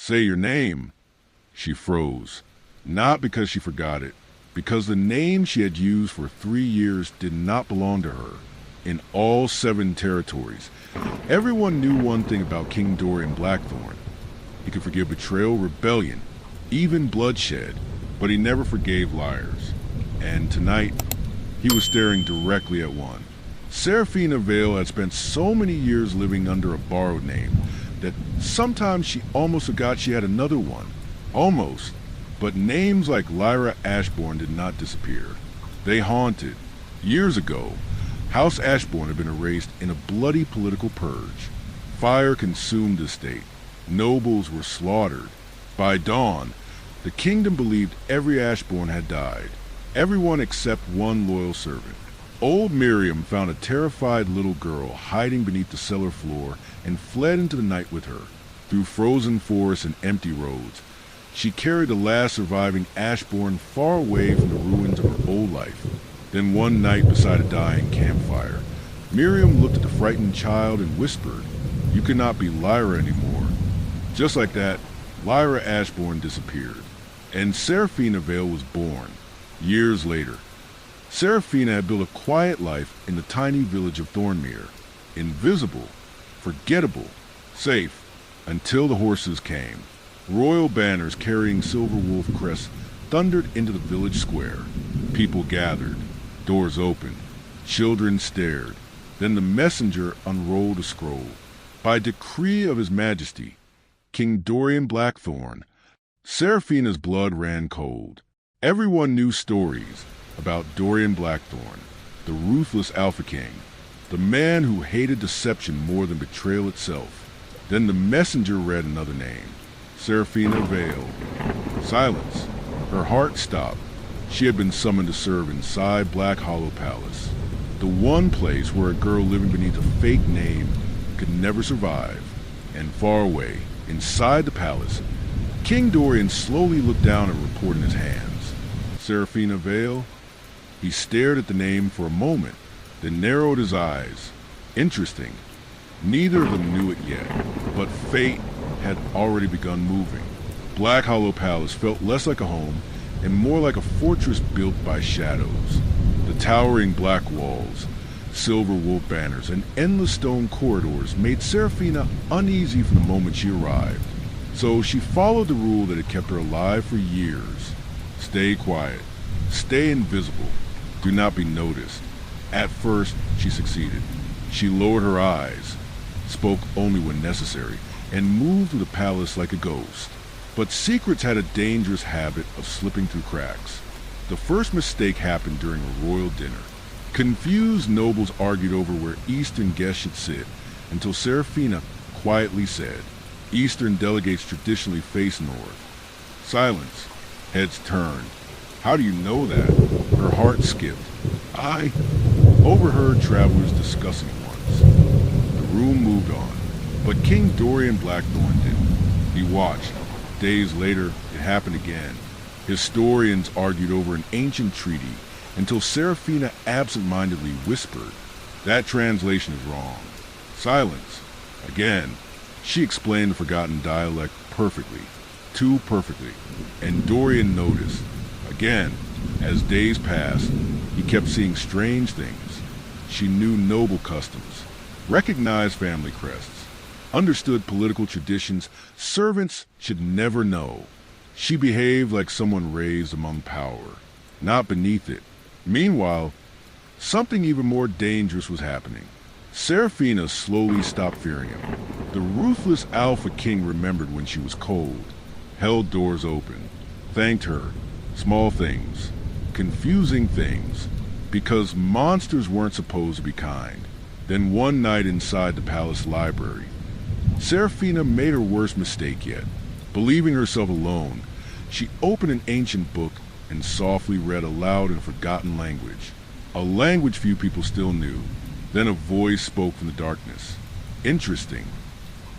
Say your name. She froze, not because she forgot it, because the name she had used for 3 years did not belong to her. In all 7 territories, everyone knew one thing about King Dorian Blackthorne. He could forgive betrayal, rebellion, even bloodshed, but he never forgave liars. And tonight, he was staring directly at one. Seraphina Vale had spent so many years living under a borrowed name that sometimes she almost forgot she had another one. Almost. But names like Lyra Ashbourne did not disappear. They haunted. Years ago, House Ashbourne had been erased in a bloody political purge. Fire consumed the state. Nobles were slaughtered. By dawn, the kingdom believed every Ashbourne had died. Everyone except one loyal servant. Old Miriam found a terrified little girl hiding beneath the cellar floor and fled into the night with her. Through frozen forests and empty roads, she carried the last surviving Ashbourne far away from the ruins of her old life. Then one night beside a dying campfire, Miriam looked at the frightened child and whispered, "You cannot be Lyra anymore." Just like that, Lyra Ashbourne disappeared, and Seraphina Vale was born. Years later, Seraphina had built a quiet life in the tiny village of Thornmere. Invisible, forgettable, safe, until the horses came. Royal banners carrying silver wolf crests thundered into the village square. People gathered, doors opened, children stared. Then the messenger unrolled a scroll. By decree of His Majesty, King Dorian Blackthorne, Seraphina's blood ran cold. Everyone knew stories about Dorian Blackthorne, the ruthless Alpha King, the man who hated deception more than betrayal itself. Then the messenger read another name, Seraphina Vale. Silence. Her heart stopped. She had been summoned to serve inside Black Hollow Palace, the one place where a girl living beneath a fake name could never survive. And far away, inside the palace, King Dorian slowly looked down at a report in his hands. Seraphina Vale? He stared at the name for a moment, then narrowed his eyes. Interesting. Neither of them knew it yet, but fate had already begun moving. Black Hollow Palace felt less like a home and more like a fortress built by shadows. The towering black walls, silver wolf banners, and endless stone corridors made Seraphina uneasy from the moment she arrived. So she followed the rule that had kept her alive for years. Stay quiet. Stay invisible. Do not be noticed. At first, she succeeded. She lowered her eyes, spoke only when necessary, and moved through the palace like a ghost. But secrets had a dangerous habit of slipping through cracks. The first mistake happened during a royal dinner. Confused nobles argued over where Eastern guests should sit, until Seraphina quietly said, "Eastern delegates traditionally face north." Silence. Heads turned. "How do you know that?" Her heart skipped. "I overheard travelers discussing it once." The room moved on, but King Dorian Blackthorne didn't. He watched. Days later, it happened again. Historians argued over an ancient treaty until Seraphina absent-mindedly whispered, "That translation is wrong." Silence. Again. She explained the forgotten dialect perfectly, too perfectly, and Dorian noticed. Again, as days passed, he kept seeing strange things. She knew noble customs, recognized family crests, understood political traditions servants should never know. She behaved like someone raised among power, not beneath it. Meanwhile, something even more dangerous was happening. Seraphina slowly stopped fearing him. The ruthless Alpha King remembered when she was cold, held doors open, thanked her, small things, confusing things, because monsters weren't supposed to be kind. Then one night inside the palace library, Seraphina made her worst mistake yet. Believing herself alone, she opened an ancient book and softly read aloud in a forgotten language, a language few people still knew. Then a voice spoke from the darkness. Interesting.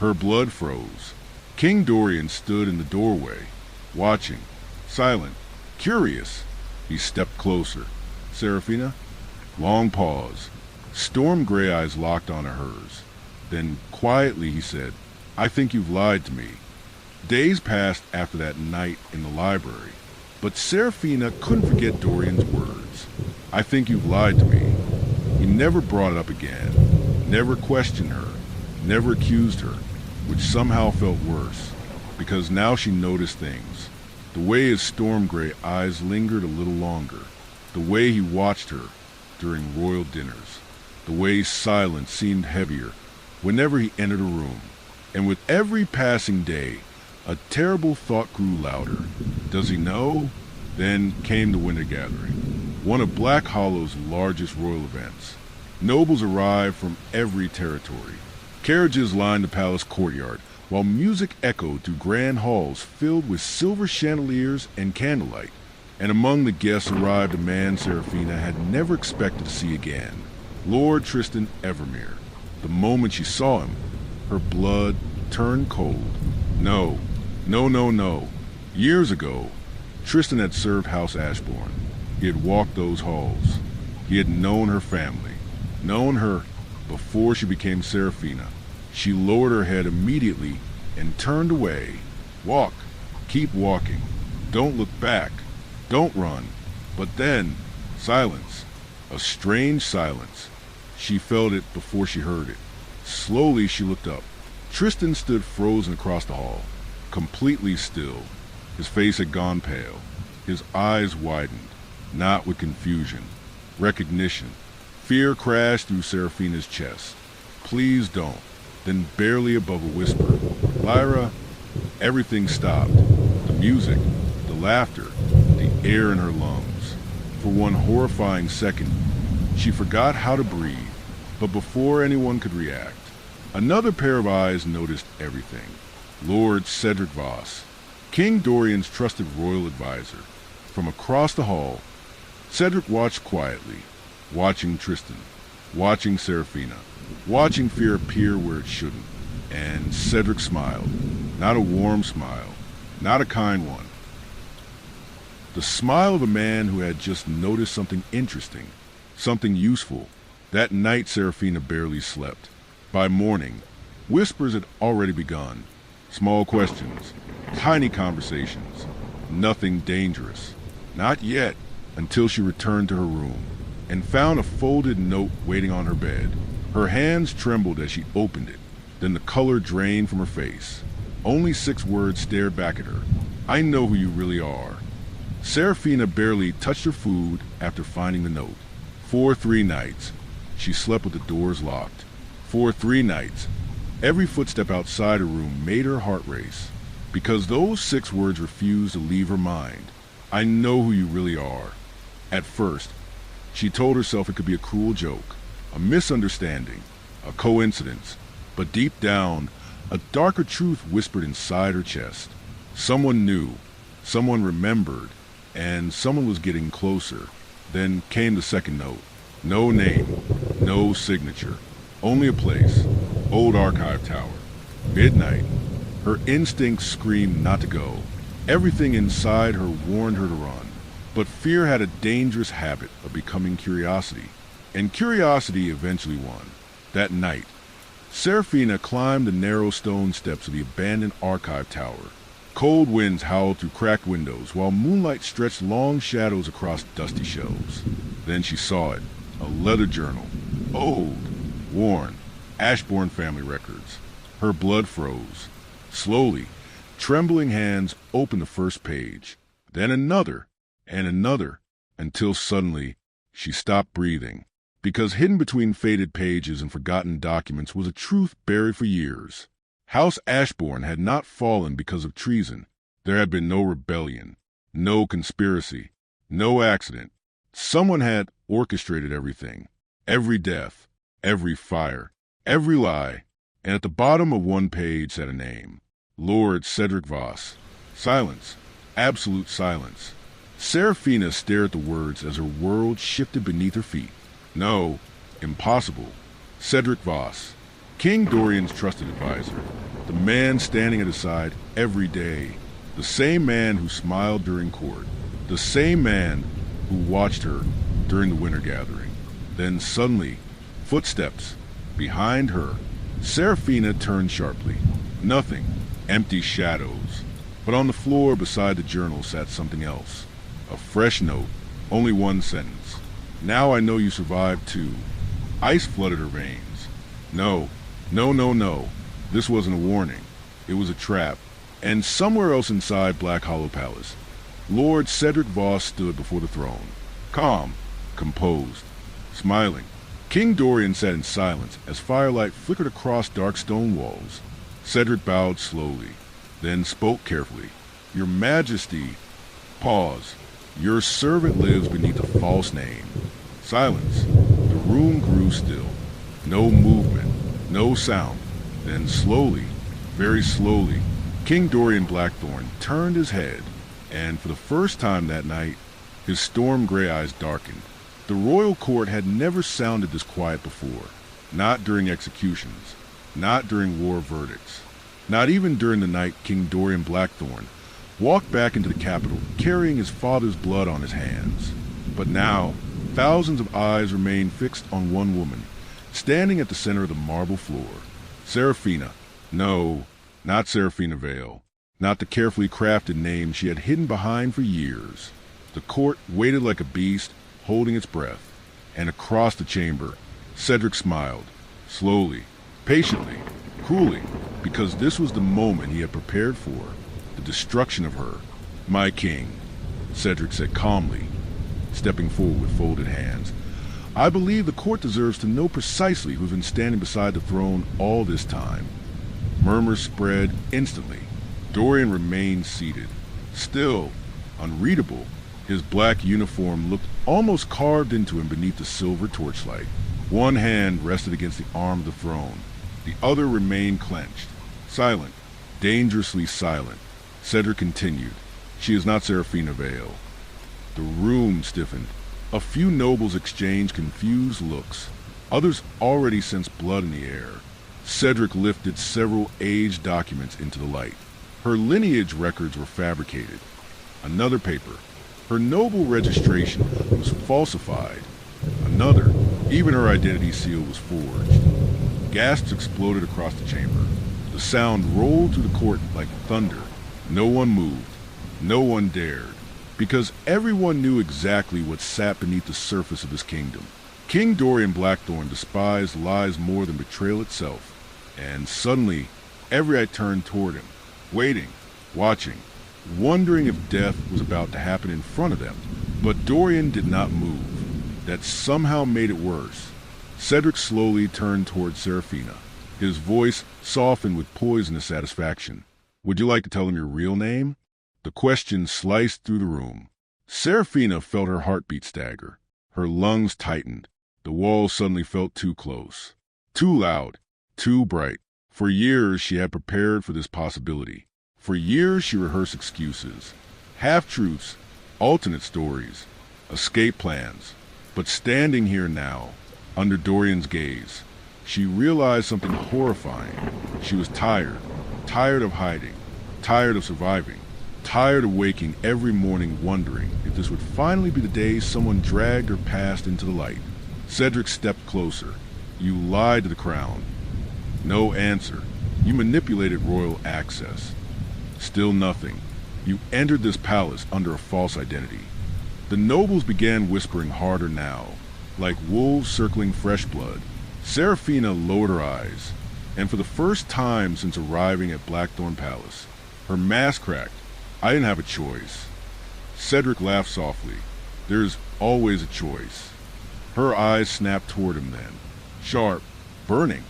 Her blood froze. King Dorian stood in the doorway, watching, silent, curious. He stepped closer. "Seraphina?" Long pause. Storm gray eyes locked onto hers. Then quietly he said, "I think you've lied to me." Days passed after that night in the library, but Seraphina couldn't forget Dorian's words. "I think you've lied to me." He never brought it up again, never questioned her, never accused her, which somehow felt worse, because now she noticed things. The way his storm gray eyes lingered a little longer, the way he watched her during royal dinners, the way silence seemed heavier whenever he entered a room. And with every passing day, a terrible thought grew louder. Does he know? Then came the winter gathering, one of Black Hollow's largest royal events. Nobles arrived from every territory. Carriages lined the palace courtyard, while music echoed through grand halls filled with silver chandeliers and candlelight. And among the guests arrived a man Seraphina had never expected to see again, Lord Tristan Evermere. The moment she saw him, her blood turned cold. No. Years ago, Tristan had served House Ashbourne. He had walked those halls. He had known her family, known her before she became Seraphina. She lowered her head immediately and turned away. Walk. Keep walking. Don't look back. Don't run. But then, silence. A strange silence. She felt it before she heard it. Slowly she looked up. Tristan stood frozen across the hall, completely still. His face had gone pale. His eyes widened, not with confusion, recognition. Fear crashed through Seraphina's chest. "Please don't." Then barely above a whisper, "Lyra." Everything stopped. The music, the laughter, the air in her lungs. For one horrifying second, she forgot how to breathe. But before anyone could react, another pair of eyes noticed everything. Lord Cedric Voss, King Dorian's trusted royal advisor. From across the hall, Cedric watched quietly, watching Tristan, watching Seraphina, watching fear appear where it shouldn't. And Cedric smiled. Not a warm smile, not a kind one. The smile of a man who had just noticed something interesting, something useful. That night Seraphina barely slept. By morning, whispers had already begun. Small questions, tiny conversations, nothing dangerous. Not yet, until she returned to her room and found a folded note waiting on her bed. Her hands trembled as she opened it. Then the color drained from her face. Only 6 words stared back at her. "I know who you really are." Seraphina barely touched her food after finding the note. For 3 nights, she slept with the doors locked. For 3 nights, every footstep outside her room made her heart race, because those 6 words refused to leave her mind. "I know who you really are." At first, she told herself it could be a cruel joke, a misunderstanding, a coincidence, but deep down, a darker truth whispered inside her chest. Someone knew, someone remembered, and someone was getting closer. Then came the second note. No name, no signature, only a place. Old archive tower. Midnight. Her instincts screamed not to go. Everything inside her warned her to run. But fear had a dangerous habit of becoming curiosity, and curiosity eventually won. That night, Seraphina climbed the narrow stone steps of the abandoned archive tower. Cold winds howled through cracked windows, while moonlight stretched long shadows across dusty shelves. Then she saw it, a leather journal, old, worn, Ashbourne family records. Her blood froze. Slowly, trembling hands opened the first page, then another, and another, until suddenly she stopped breathing. Because hidden between faded pages and forgotten documents was a truth buried for years. House Ashbourne had not fallen because of treason. There had been no rebellion, no conspiracy, no accident. Someone had orchestrated everything, every death, every fire, every lie, and at the bottom of one page sat a name. Lord Cedric Voss. Silence, absolute silence. Seraphina stared at the words as her world shifted beneath her feet. No, impossible. Cedric Voss, King Dorian's trusted advisor, the man standing at his side every day, the same man who smiled during court, the same man who watched her during the winter gathering. Then suddenly, footsteps behind her. Seraphina turned sharply. Nothing. Empty shadows. But on the floor beside the journal sat something else. A fresh note, only one sentence. Now I know you survived too. Ice flooded her veins. No. This wasn't a warning. It was a trap. And somewhere else inside Black Hollow Palace, Lord Cedric Voss stood before the throne. Calm, composed, smiling. King Dorian sat in silence as firelight flickered across dark stone walls. Cedric bowed slowly, then spoke carefully. Your Majesty. Pause. Your servant lives beneath a false name. Silence. The room grew still. No movement, no sound. Then slowly, very slowly, King Dorian Blackthorne turned his head, and for the first time that night, his storm-gray eyes darkened. The royal court had never sounded this quiet before. Not during executions, not during war verdicts, not even during the night King Dorian Blackthorne walked back into the capital carrying his father's blood on his hands. But now, thousands of eyes remained fixed on one woman, standing at the center of the marble floor. Seraphina. No, not Seraphina Vale. Not the carefully crafted name she had hidden behind for years. The court waited like a beast, holding its breath. And across the chamber, Cedric smiled, slowly, patiently, cruelly, because this was the moment he had prepared for, the destruction of her. My king, Cedric said calmly, stepping forward with folded hands. I believe the court deserves to know precisely who's been standing beside the throne all this time. Murmurs spread instantly. Dorian remained seated, still, unreadable. His black uniform looked almost carved into him beneath the silver torchlight. One hand rested against the arm of the throne. The other remained clenched. Silent, dangerously silent. Cedric continued. She is not Seraphina Vale. The room stiffened. A few nobles exchanged confused looks. Others already sensed blood in the air. Cedric lifted several aged documents into the light. Her lineage records were fabricated. Another paper. Her noble registration was falsified. Another. Even her identity seal was forged. Gasps exploded across the chamber. The sound rolled through the court like thunder. No one moved. No one dared. Because everyone knew exactly what sat beneath the surface of his kingdom. King Dorian Blackthorne despised lies more than betrayal itself. And suddenly, every eye turned toward him, waiting, watching, wondering if death was about to happen in front of them. But Dorian did not move. That somehow made it worse. Cedric slowly turned toward Seraphina, his voice softened with poisonous satisfaction. Would you like to tell him your real name? The question sliced through the room. Seraphina felt her heartbeat stagger. Her lungs tightened. The walls suddenly felt too close. Too loud. Too bright. For years she had prepared for this possibility. For years she rehearsed excuses. Half-truths. Alternate stories. Escape plans. But standing here now, under Dorian's gaze, she realized something horrifying. She was tired. Tired of hiding. Tired of surviving. Tired of waking every morning wondering if this would finally be the day someone dragged her past into the light. Cedric stepped closer. You lied to the crown. No answer. You manipulated royal access. Still nothing. You entered this palace under a false identity. The nobles began whispering harder now, like wolves circling fresh blood. Seraphina lowered her eyes, and for the first time since arriving at Blackthorne Palace, her mask cracked. I didn't have a choice. Cedric laughed softly. There's always a choice. Her eyes snapped toward him then. Sharp, burning.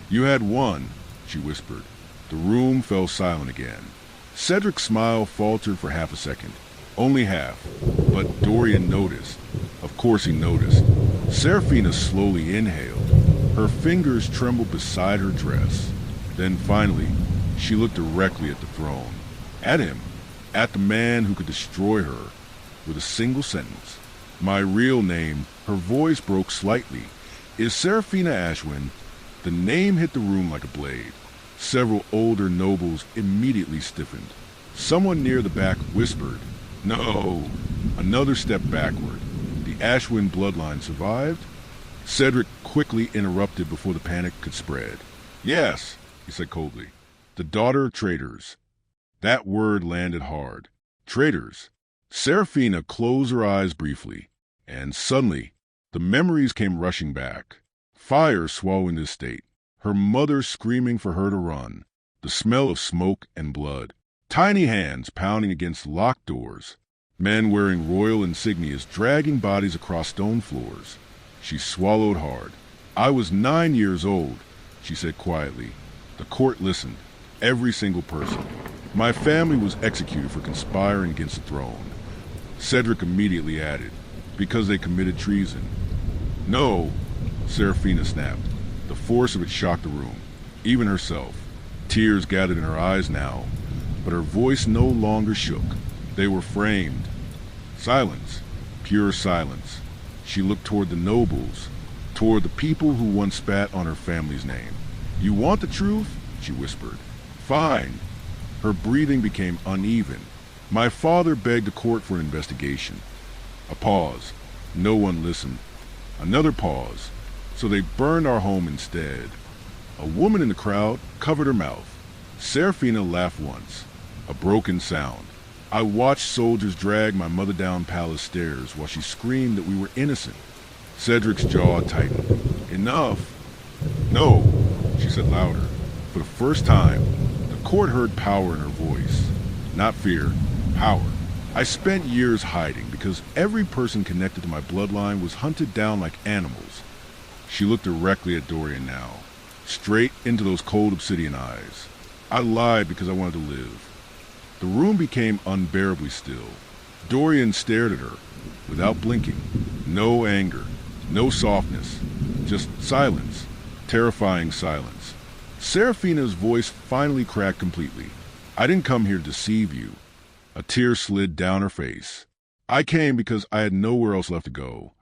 You had one, she whispered. The room fell silent again. Cedric's smile faltered for half a second. Only half. But Dorian noticed. Of course he noticed. Seraphina slowly inhaled. Her fingers trembled beside her dress. Then finally, she looked directly at the throne. At him. At the man who could destroy her. With a single sentence. My real name, her voice broke slightly, is Seraphina Ashbourne. The name hit the room like a blade. Several older nobles immediately stiffened. Someone near the back whispered, No! Another step backward. The Ashbourne bloodline survived? Cedric quickly interrupted before the panic could spread. Yes, he said coldly. The daughter of traitors. That word landed hard. Traitors. Seraphina closed her eyes briefly, and suddenly the memories came rushing back. Fire swallowing the estate, her mother screaming for her to run, the smell of smoke and blood, tiny hands pounding against locked doors, men wearing royal insignias dragging bodies across stone floors. She swallowed hard. "I was 9 years old," she said quietly. The court listened, every single person. "My family was executed for conspiring against the throne." Cedric immediately added, "Because they committed treason." "No," Seraphina snapped. The force of it shocked the room, even herself. Tears gathered in her eyes now, but her voice no longer shook. They were framed. Silence, pure silence. She looked toward the nobles, toward the people who once spat on her family's name. "You want the truth?" she whispered. "Fine." Her breathing became uneven. "My father begged the court for an investigation." A pause. No one listened. Another pause. "So they burned our home instead." A woman in the crowd covered her mouth. Seraphina laughed once. A broken sound. "I watched soldiers drag my mother down palace stairs while she screamed that we were innocent." Cedric's jaw tightened. "Enough." "No," she said louder. For the first time, the court heard power in her voice. Not fear, power. "I spent years hiding because every person connected to my bloodline was hunted down like animals." She looked directly at Dorian now, straight into those cold obsidian eyes. "I lied because I wanted to live." The room became unbearably still. Dorian stared at her, without blinking. No anger, no softness, just silence, terrifying silence. Seraphina's voice finally cracked completely. "I didn't come here to deceive you." A tear slid down her face. "I came because I had nowhere else left to go."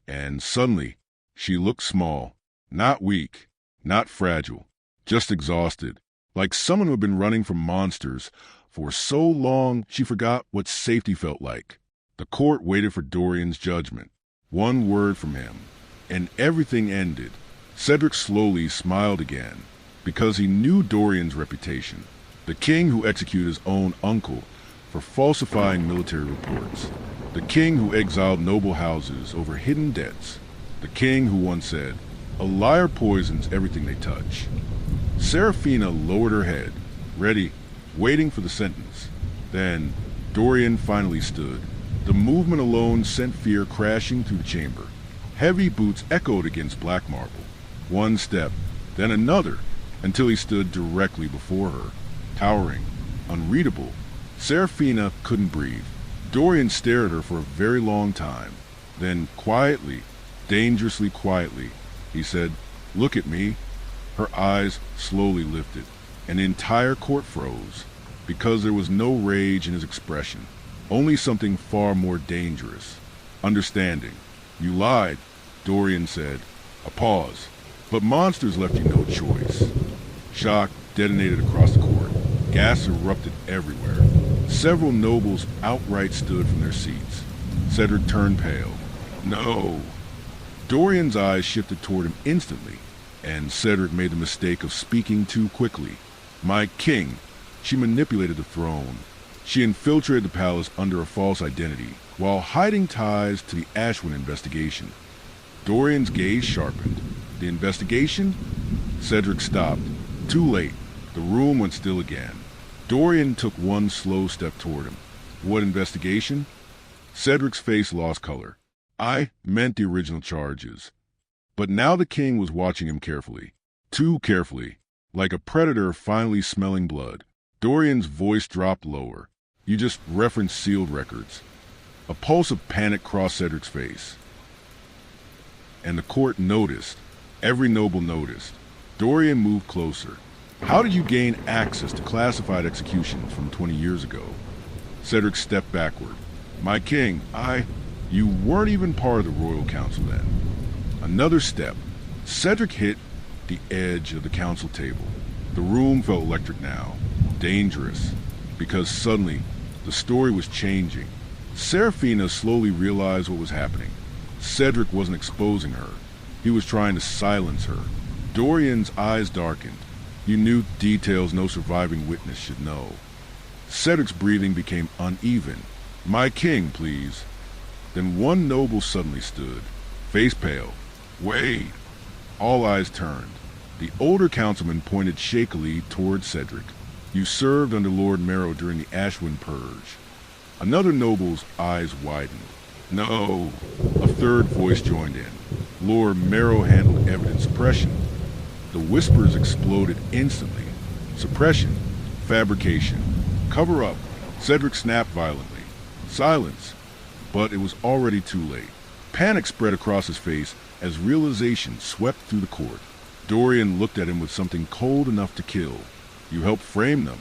And suddenly, she looked small, not weak, not fragile, just exhausted, like someone who had been running from monsters for so long she forgot what safety felt like. The court waited for Dorian's judgment. One word from him, and everything ended. Cedric slowly smiled again, because he knew Dorian's reputation. The king who executed his own uncle for falsifying military reports. The king who exiled noble houses over hidden debts. The king who once said, "A liar poisons everything they touch." Seraphina lowered her head, ready, waiting for the sentence. Then Dorian finally stood. The movement alone sent fear crashing through the chamber. Heavy boots echoed against black marble. One step, then another, until he stood directly before her, towering, unreadable. Seraphina couldn't breathe. Dorian stared at her for a very long time. Then quietly, dangerously quietly, he said, "Look at me." Her eyes slowly lifted, and the entire court froze, because there was no rage in his expression, only something far more dangerous. Understanding. "You lied," Dorian said. A pause. "But monsters left you no choice." Shock detonated across the court. Gas erupted everywhere. Several nobles outright stood from their seats. Cedric turned pale. "No." Dorian's eyes shifted toward him instantly, and Cedric made the mistake of speaking too quickly. "My king." She manipulated the throne. She infiltrated the palace under a false identity, while hiding ties to the Ashwin investigation. Dorian's gaze sharpened. "The investigation?" Cedric stopped. Too late. The room went still again. Dorian took one slow step toward him. "What investigation?" Cedric's face lost color. "I meant the original charges." But now the king was watching him carefully. Too carefully, like a predator finally smelling blood. Dorian's voice dropped lower. "You just referenced sealed records." A pulse of panic crossed Cedric's face. And the court noticed. Every noble noticed. Dorian moved closer. "How did you gain access to classified executions from 20 years ago?" Cedric stepped backward. "My king, You weren't even part of the royal council then." Another step. Cedric hit the edge of the council table. The room felt electric now. Dangerous. Because suddenly, the story was changing. Seraphina slowly realized what was happening. Cedric wasn't exposing her. He was trying to silence her. Dorian's eyes darkened. You knew details no surviving witness should know. Cedric's breathing became uneven. "My king, please." Then one noble suddenly stood, face pale. "Wait!" All eyes turned. The older councilman pointed shakily toward Cedric. "You served under Lord Marrow during the Ashbourne purge." Another noble's eyes widened. "No." A third voice joined in. "Lord Marrow handled evidence suppression." The whispers exploded instantly. Suppression, fabrication, cover up. Cedric snapped violently. "Silence." But it was already too late. Panic spread across his face as realization swept through the court. Dorian looked at him with something cold enough to kill. "You helped frame them."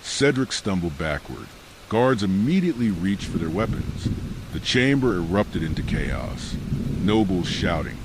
Cedric stumbled backward. Guards immediately reached for their weapons. The chamber erupted into chaos. Nobles shouting,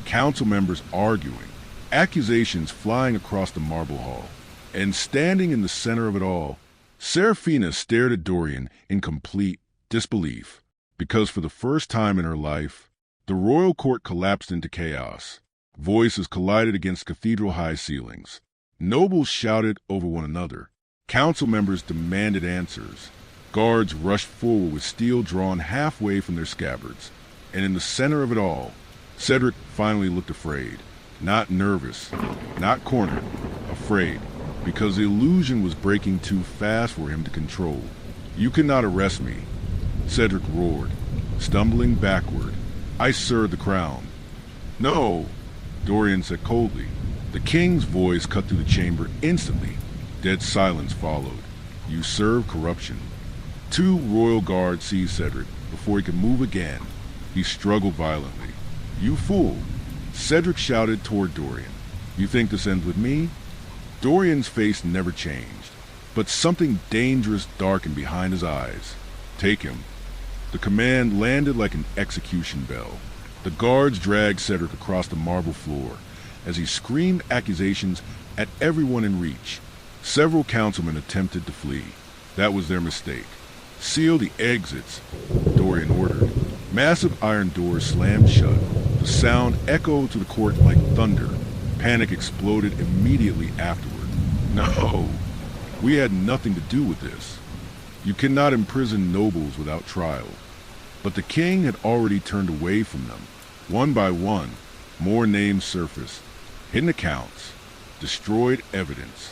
council members arguing, accusations flying across the marble hall. And standing in the center of it all, Seraphina stared at Dorian in complete disbelief, because for the first time in her life, the royal court collapsed into chaos. Voices collided against cathedral-high ceilings. Nobles shouted over one another. Council members demanded answers. Guards rushed forward with steel drawn halfway from their scabbards. And in the center of it all, Cedric finally looked afraid. Not nervous, not cornered, afraid, because the illusion was breaking too fast for him to control. "You cannot arrest me," Cedric roared, stumbling backward. "I serve the crown." "No," Dorian said coldly. The king's voice cut through the chamber instantly. Dead silence followed. "You serve corruption." Two royal guards seized Cedric before he could move again. He struggled violently. "You fool!" Cedric shouted toward Dorian. "You think this ends with me?" Dorian's face never changed, but something dangerous darkened behind his eyes. "Take him." The command landed like an execution bell. The guards dragged Cedric across the marble floor as he screamed accusations at everyone in reach. Several councilmen attempted to flee. That was their mistake. "Seal the exits," Dorian ordered. Massive iron doors slammed shut. The sound echoed to the court like thunder. Panic exploded immediately afterward. "No, we had nothing to do with this. You cannot imprison nobles without trial." But the king had already turned away from them. One by one, more names surfaced. Hidden accounts, destroyed evidence,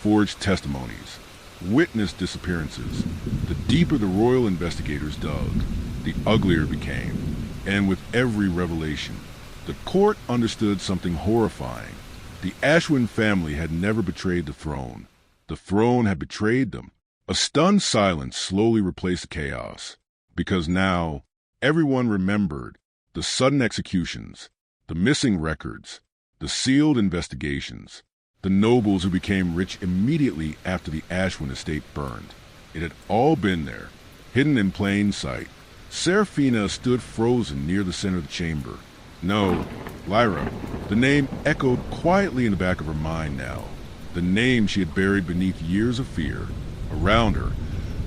forged testimonies, witness disappearances. The deeper the royal investigators dug, the uglier it became. And with every revelation, the court understood something horrifying. The Ashbourne family had never betrayed the throne. The throne had betrayed them. A stunned silence slowly replaced the chaos, because now everyone remembered the sudden executions, the missing records, the sealed investigations, the nobles who became rich immediately after the Ashbourne estate burned. It had all been there, hidden in plain sight. Seraphina stood frozen near the center of the chamber. No, Lyra. The name echoed quietly in the back of her mind now. The name she had buried beneath years of fear. Around her,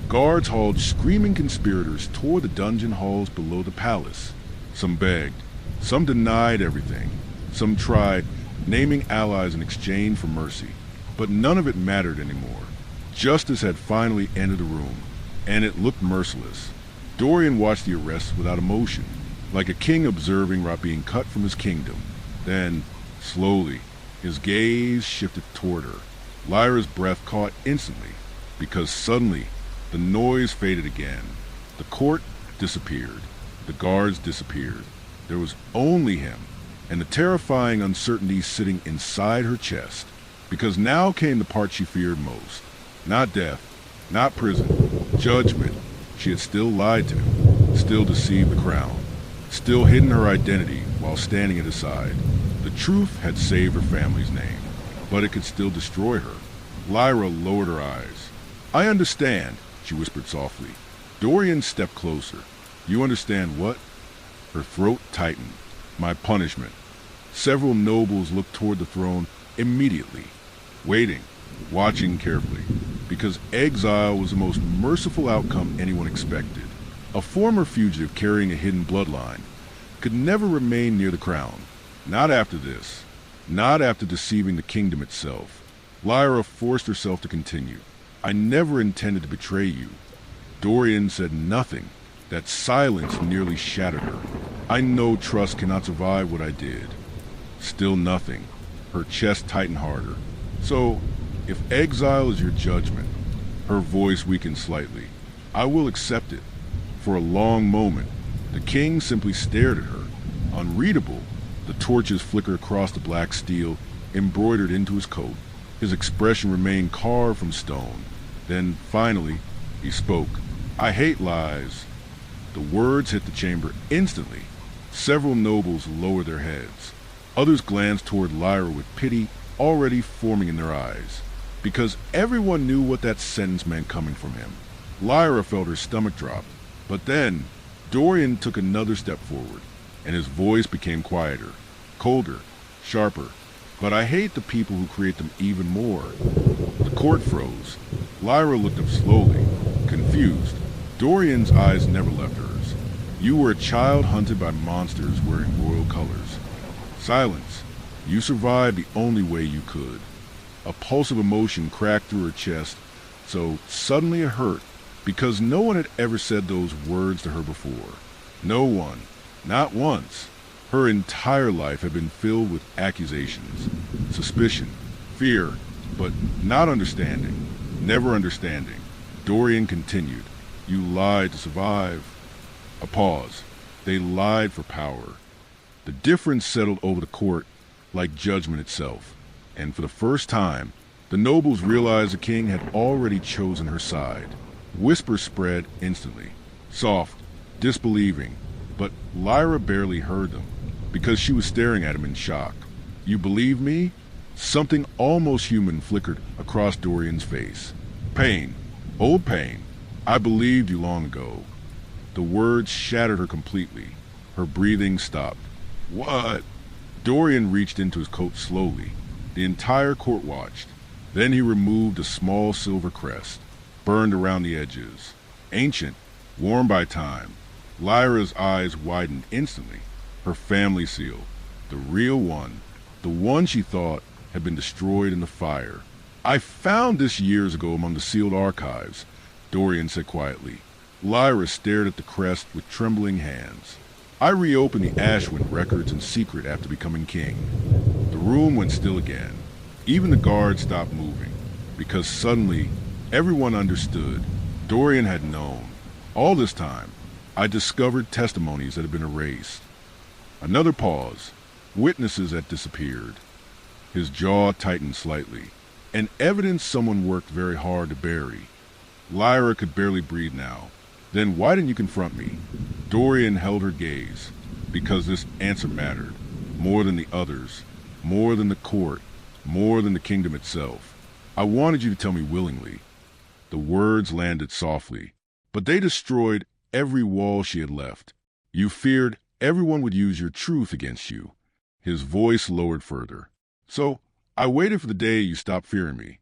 guards hauled screaming conspirators toward the dungeon halls below the palace. Some begged. Some denied everything. Some tried, naming allies in exchange for mercy. But none of it mattered anymore. Justice had finally entered the room, and it looked merciless. Dorian watched the arrests without emotion, like a king observing rot being cut from his kingdom. Then, slowly, his gaze shifted toward her. Lyra's breath caught instantly, because suddenly the noise faded again. The court disappeared. The guards disappeared. There was only him, and the terrifying uncertainty sitting inside her chest. Because now came the part she feared most. Not death, not prison, judgment. She had still lied to him, still deceived the crown, still hidden her identity while standing at his side. The truth had saved her family's name, but it could still destroy her. Lyra lowered her eyes. "I understand," she whispered softly. Dorian stepped closer. "You understand what?" Her throat tightened. "My punishment." Several nobles looked toward the throne immediately, waiting, watching carefully, because exile was the most merciful outcome anyone expected. A former fugitive carrying a hidden bloodline could never remain near the crown. Not after this. Not after deceiving the kingdom itself. Lyra forced herself to continue. I never intended to betray you. Dorian said nothing. That silence nearly shattered her. I know trust cannot survive what I did. Still nothing. Her chest tightened harder. So, if exile is your judgment, her voice weakened slightly, I will accept it. For a long moment, the king simply stared at her. Unreadable, the torches flickered across the black steel, embroidered into his coat. His expression remained carved from stone. Then, finally, he spoke. I hate lies. The words hit the chamber instantly. Several nobles lowered their heads. Others glanced toward Lyra with pity already forming in their eyes, because everyone knew what that sentence meant coming from him. Lyra felt her stomach drop, but then Dorian took another step forward, and his voice became quieter, colder, sharper. But I hate the people who create them even more. The court froze. Lyra looked up slowly, confused. Dorian's eyes never left hers. You were a child hunted by monsters wearing royal colors. Silence. You survived the only way you could. A pulse of emotion cracked through her chest, so suddenly it hurt, because no one had ever said those words to her before. No one. Not once. Her entire life had been filled with accusations, suspicion, fear, but not understanding. Never understanding. Dorian continued. You lied to survive. A pause. They lied for power. The difference settled over the court like judgment itself, and for the first time, the nobles realized the king had already chosen her side. Whispers spread instantly, soft, disbelieving, but Lyra barely heard them, because she was staring at him in shock. You believe me? Something almost human flickered across Dorian's face. Pain. Old pain. I believed you long ago. The words shattered her completely. Her breathing stopped. What? Dorian reached into his coat slowly. The entire court watched. Then he removed a small silver crest, burned around the edges. Ancient, worn by time. Lyra's eyes widened instantly. Her family seal. The real one. The one she thought had been destroyed in the fire. I found this years ago among the sealed archives, Dorian said quietly. Lyra stared at the crest with trembling hands. I reopened the Ashwind records in secret after becoming king. The room went still again. Even the guards stopped moving, because suddenly everyone understood. Dorian had known. All this time, I discovered testimonies that had been erased. Another pause. Witnesses had disappeared. His jaw tightened slightly. An evidence someone worked very hard to bury. Lyra could barely breathe now. Then why didn't you confront me? Dorian held her gaze, because this answer mattered. More than the others. More than the court. More than the kingdom itself. I wanted you to tell me willingly. The words landed softly, but they destroyed every wall she had left. You feared everyone would use your truth against you. His voice lowered further. So, I waited for the day you stopped fearing me.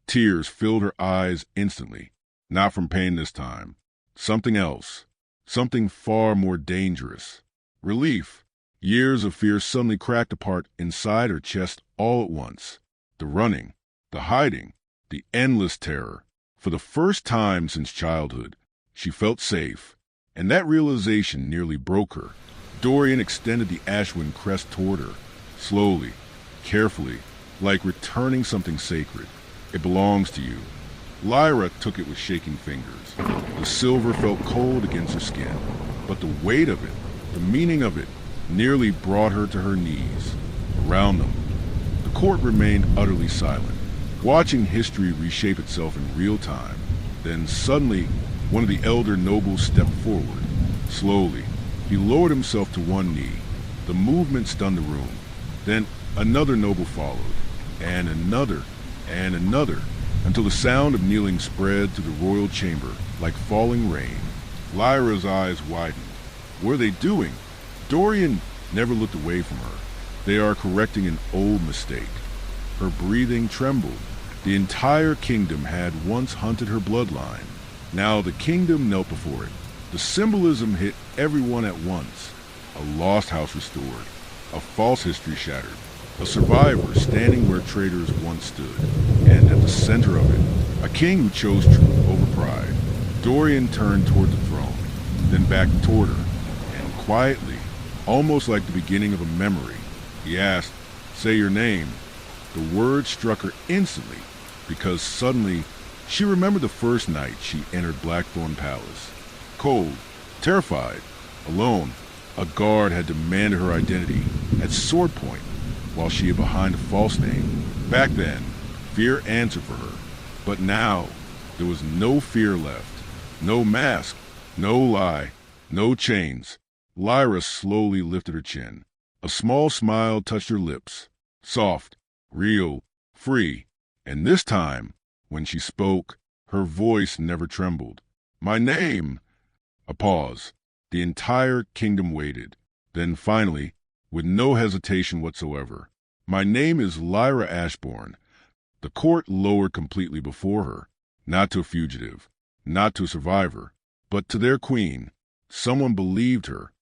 Tears filled her eyes instantly. Not from pain this time. Something else. Something far more dangerous. Relief. Years of fear suddenly cracked apart inside her chest all at once. The running. The hiding. The endless terror. For the first time since childhood, she felt safe. And that realization nearly broke her. Dorian extended the Ashwind crest toward her. Slowly. Carefully. Like returning something sacred. It belongs to you. Lyra took it with shaking fingers. The silver felt cold against her skin, but the weight of it, the meaning of it, nearly brought her to her knees. Around them, the court remained utterly silent, watching history reshape itself in real time. Then suddenly, one of the elder nobles stepped forward. Slowly, he lowered himself to one knee. The movement stunned the room. Then another noble followed, and another, until the sound of kneeling spread through the royal chamber like falling rain. Lyra's eyes widened. What are they doing? Dorian never looked away from her. They are correcting an old mistake. Her breathing trembled. The entire kingdom had once hunted her bloodline. Now the kingdom knelt before it. The symbolism hit everyone at once. A lost house restored. A false history shattered. A survivor standing where traitors once stood. the center of it, a king who chose truth over pride. Dorian turned toward the throne, then back toward her, and quietly, almost like the beginning of a memory, he asked, "Say your name." The word struck her instantly, because suddenly she remembered the first night she entered Blackthorne Palace. Cold, terrified, alone, a guard had demanded her identity at sword point while she hid behind a false name. Back then, fear answered for her, but now there was no fear left. No mask, no lie, no chains. Lyra slowly lifted her chin. A small smile touched her lips, soft, real, free, and this time, when she spoke, her voice never trembled. "My name!" A pause. The entire kingdom waited. Then finally, with no hesitation whatsoever, "My name is Lyra Ashbourne." The court lowered completely before her, not to a fugitive, not to a survivor, but to their queen. Someone believed her,